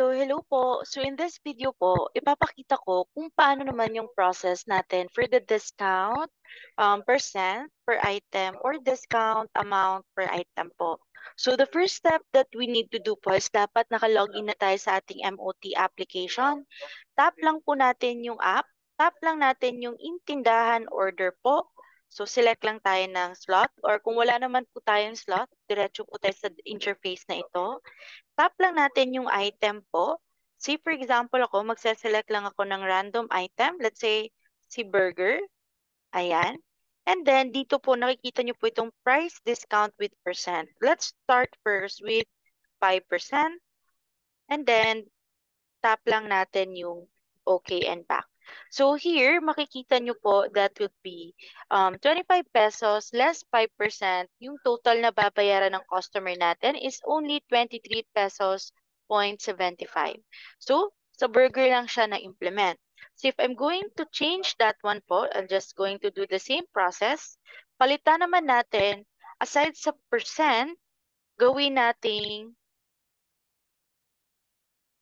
So, hello po. So, in this video po, ipapakita ko kung paano naman yung process natin for the discount percent per item or discount amount per item po. So, the first step that we need to do po is dapat nakalogin na tayo sa ating MOT application. Tap lang po natin yung app. Tap lang natin yung intindahan order po. So, select lang tayo ng slot or kung wala naman po tayong slot, diretso po tayo sa interface na ito. Tap lang natin yung item po. Say for example ako, magse-select lang ako ng random item. Let's say, si burger. Ayan. And then, dito po nakikita nyo po itong price discount with percent. Let's start first with 5%. And then, tap lang natin yung okay and back. So here, makikita nyo po that would be 25 pesos less 5%. Yung total na babayaran ng customer natin is only 23 pesos 0.75. So, sa burger lang siya na-implement. So if I'm going to change that one po, I'm just going to do the same process. Palitan naman natin, aside sa percent, gawin nating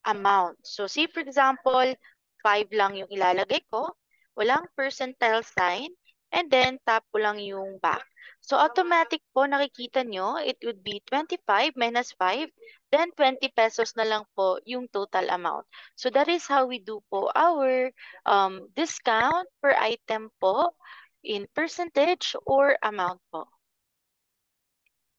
amount. So, say for example, 5 lang yung ilalagay ko, walang percentile sign, and then tap ko lang yung back. So, automatic po, nakikita nyo, it would be 25 minus 5, then 20 pesos na lang po yung total amount. So, that is how we do po our discount per item po in percentage or amount po.